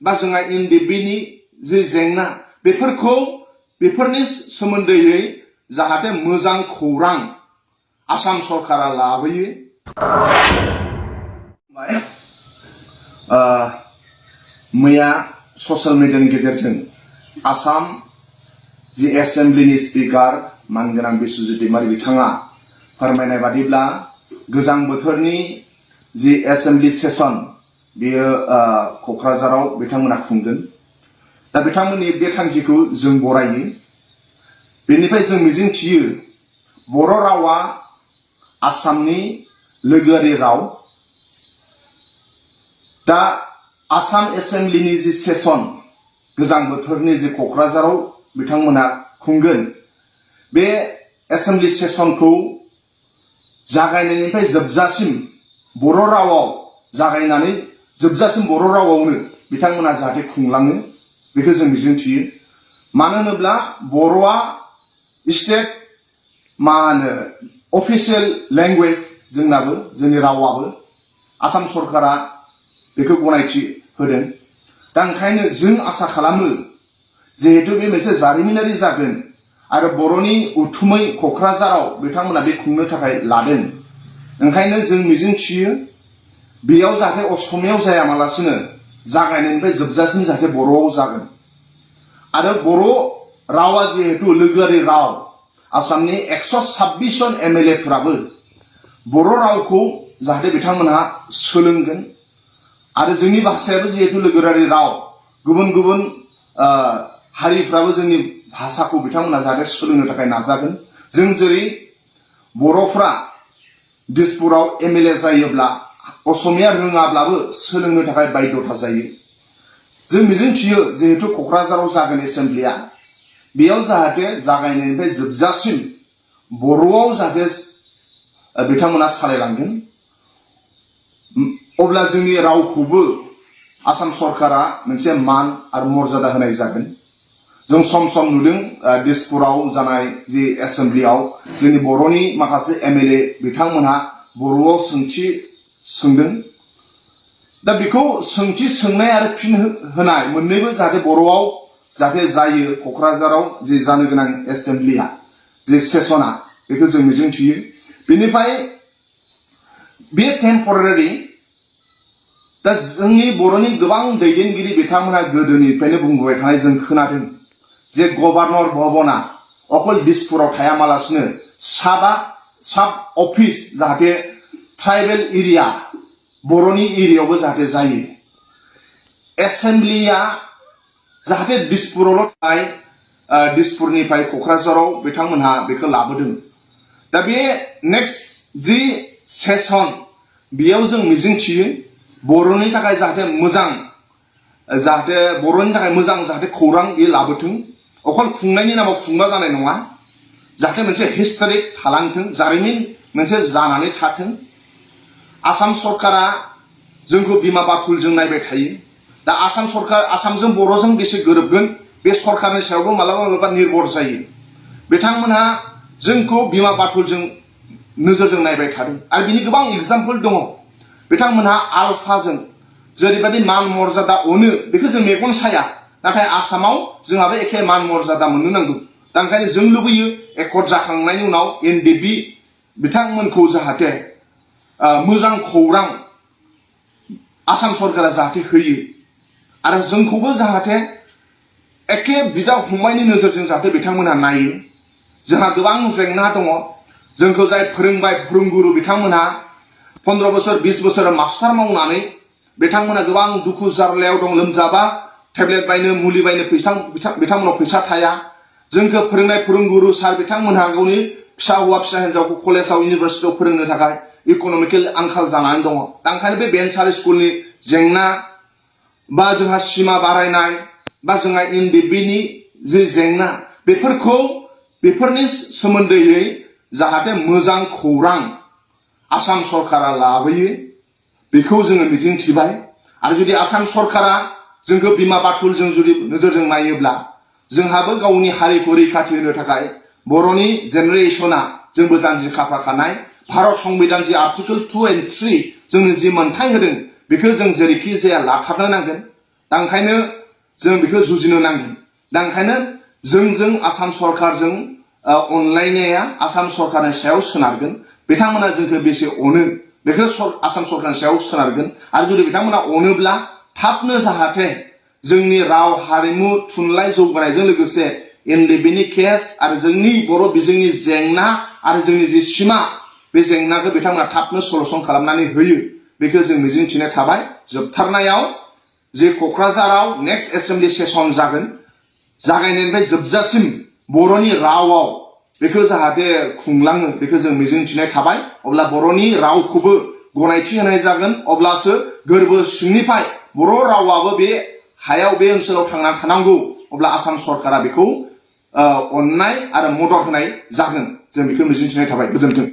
बा जोंहा ndfbनि जि जेंना बेफोरनि सोमोन्दैयै जाहाथे मोजां खौरां आसाम सरकारा लाबोयो। मैया ससियेल मिडियानि गेजेरजों आसाम जि एसेम्ब्लिनि स्पिकार मानगोनां बिस्वजित दैमारी बिथाङा फोरमायनाय बादिब्ला गोजां बोथोरनि जि एसेम्ब्लि सेसन बेयो क'क्राझाराव बिथांमोना खुंगोन। दा बिथांमोननि बे थांखिखौ जों बरायो। बेनिफ्राय जों मिजिंथियो बर' रावा आसामनि लोगोआरि राव। दा आसाम एसेम्ब्लिनि जि सेसन गोजां बोथोरनि जि क'क्राझाराव बिथांमोना खुंगोन, बे एसेम्ब्लि सेसनखौ जागायनायनिफ्राय जोबजासिम बर' रावाव जागायनानै जोबजासिम बर' रावावनो बिथांमोना जाहाथे खुंलाङो बेखौ जों मिजिंथियो। मानो होनोब्ला बर'आ स्टेट अफिसियेल लेंगुवेज जोंनाबो, जोंनि रावाबो आसाम सरकारा बेखौ गनायथि होदों। दा ओंखायनो जों आसा खालामो जिहेतु बे मोनसे जारिमिनारि जागोन आरो बर'नि उथुमै क'क्राझाराव बिथांमोना बे खुंनो थाखाय लादों। ओंखायनो जों मिजिंथियो बेयाव जाहाथे असमियाव जायामालासिनो जागायनायनिफ्राय जोबजासिम जाहाथे बर'आव जागोन। आरो बर' रावा जिहेतु लोगोआरि राव, आसामनि 126 जन MLA फोराबो बर' रावखौ जाहाथे बिथांमोनहा सोलोंगोन। आरो जोंनि भाषायाबो जिहेतु लोगोआरि राव, गुबुन गुबुन हारिफ्राबो जोंनि भाषाखौ बिथांमोना जाहाथे सोलोंनो थाखाय नाजागोन। जों जेरै बर'फ्रा दिसपुराव MLA जायोब्ला असमिया रोङाब्लाबो सोलोंनो थाखाय बाध्यता जायो। जों मिजिंथियो जिहेतु क'क्राझाराव जागोन एसेम्ब्लिया, बेयाव जाहाथे जागायनायनिफ्राय जोबजासिम बर'आव जाहाथे बिथांमोना सालायलांगोन। अब्ला जोंनि रावखौबो आसाम सरकारा मोनसे मान आरो मर्यादा होनाय जागोन। जों सम सम नुदों दिसपुराव जानाय जि एसेम्ब्लियाव जोंनि बर'नि माखासे MLA बिथांमोनहा बर'आव सोंथि सोंदों। दा बेखौ सोंथि सोंनाय आरो फिन होनाय मोननैबो जाहाथे बर'आव जाहाथे जायो क'क्राझाराव जि जानो गोनां एसेम्ब्लिया जि सेसना, बेखौ जों मिजिंथियो। बेनिफ्राय बे टेम्परारि। दा जोंनि बर'नि गोबां दैदेनगिरि बिथांमोनहा गोदोनिफ्रायनो बुंबोबाय थानाय जों खोनादों जे गभर्नर भवना अकल दिसपुराव थायामालासिनो साब अफिस जाहाथे ट्राइबेल एरिया बर'नि एरियायावबो जाहाथे जायो। एसेम्ब्लिया जाहाथे दिसपुरावल' थानाय दिसपुरनिफ्राय क'क्राझाराव बिथांमोनहा बेखौ लाबोदों। दा बे नेक्स्ट जि सेसन बेयाव जों मिजिंथियो बर'नि थाखाय जाहाथे मोजां, जाहाथे बर'नि थाखाय मोजां जाहाथे खौरां बे लाबोथों। अकल खुंनायनि नामाव खुंबा जानाय नङा, जाहाथे मोनसे हिस्टरिक थालांथों, जारिमिन मोनसे जानानै थाथों। आसाम सरकारा जोंखौ बिमा बाथुलजों नायबाय थायो। दा आसामजों बर'जों बेसे गोरोबगोन बे सरकारनि सायावबो मालाबा मालाबा निर्भर जायो। बिथांमोनहा जोंखौ बिमा बाथुलजों नोजोरजों नायबाय थादों आरो बिनि गोबां एग्जाम्पल दङ। बिथांमोनहा आलफाजों जेरैबायदि मान मर्यादा अनो बेखौ जों मेगन साया, नाथाय आसामाव जोंहाबो एखे मान मर्यादा मोननो नांगौ। दा ओंखायनो जों लुबैयो एकर्ड जाखांनायनि उनाव ndfb बिथांमोनखौ जाहाथे मोजां खौरां आसाम सरकारा जाहाथे होयो आरो जोंखौबो जाहाथे एखे बिदा फंबायनि नोजोरजों जाहाथे बिथांमोनहा नायो। जोंहा गोबां जेंना दङ। जोंखौ जाय फोरोंबाय फोरोंगुरु बिथांमोनहा 15 बोसोर 20 बोसोर मास्टार मावनानै बिथांमोना गोबां दुखु जारलायाव दं। लोमजाबा टेब्लेट बायनो मुलि बायनो बिथांमोनाव फैसा थाया। जोंखौ फोरोंनाय फोरोंगुरु सार बिथांमोनहा गावनि फिसा हौवा फिसा हिन्जावखौ कलेजाव इउनिभारसिटियाव फोरोंनो थाखाय इक'नमिकेल आंखाल जानानै दङ। दा ओंखायनो बे भेन्सार स्कुलनि जेंना बा जोंहा सिमा बारायनाय बा जोंहा ndfbनि जि जेंना बेफोरनि सोमोन्दैयै जाहाथे मोजां खौरां आसाम सरकारा लाबोयो बेखौ जोङो मिजिंथिबाय। आरो जुदि आसाम सरकारा जोंखौ बिमा बाथुलजों जुदि नोजोरजों नायोब्ला जोंहाबो गावनि हारिखौ रैखाथि होनो थाखाय बर'नि जेनेरेशना जोंबो जानजि खाफ्राखानाय भारत संबिधान जि आर्टिकल 2 and 3 जोंनो जि मोन्थाय होदों बेखौ जों जेरैखि जाया लाथारनो नांगोन। दा ओंखायनो जों बेखौ जुजिनो नांगोन। दा ओंखायनो जों आसाम सरकारजों अनलायनाया आसाम सरकारनि सायाव सोनारगोन। बिथांमोना जोंखौ बेसे अनो बेखौ आसाम सरकारनि सायाव सोनारगोन। आरो जुदि बिथांमोना अनोब्ला थाबनो जाहाथे जोंनि राव हारिमु थुनलाइ जौगानायजों लोगोसे ndfbनि केस आरो जोंनि बर' बिजोंनि जेंना आरो जोंनि जि सिमा बे जेंनाखौ बिथांमोना थाबनो सलुसन खालामनानै होयो बेखौ जों मिजिंथिनाय थाबाय। जोबथारनायाव जे क'क्राझाराव नेक्स्ट एसेम्बलि सेसन जागोन जागायनायनिफ्राय जोबजासिम बर'नि रावाव बेखौ जाहाथे खुंलाङो बेखौ जों मिजिंथिनाय थाबाय। अब्ला बर'नि रावखौबो गनायथि होनाय जागोन। अब्लासो गोरबो सिंनिफ्राय बर' रावाबो बे हायाव बे ओनसोलाव थांना थानांगौ। अब्ला आसाम सरकारा बेखौ अननाय आरो मदद होनाय जागोन। जों बेखौ मिजिंथिनाय थाबाय। गोजोन्थों।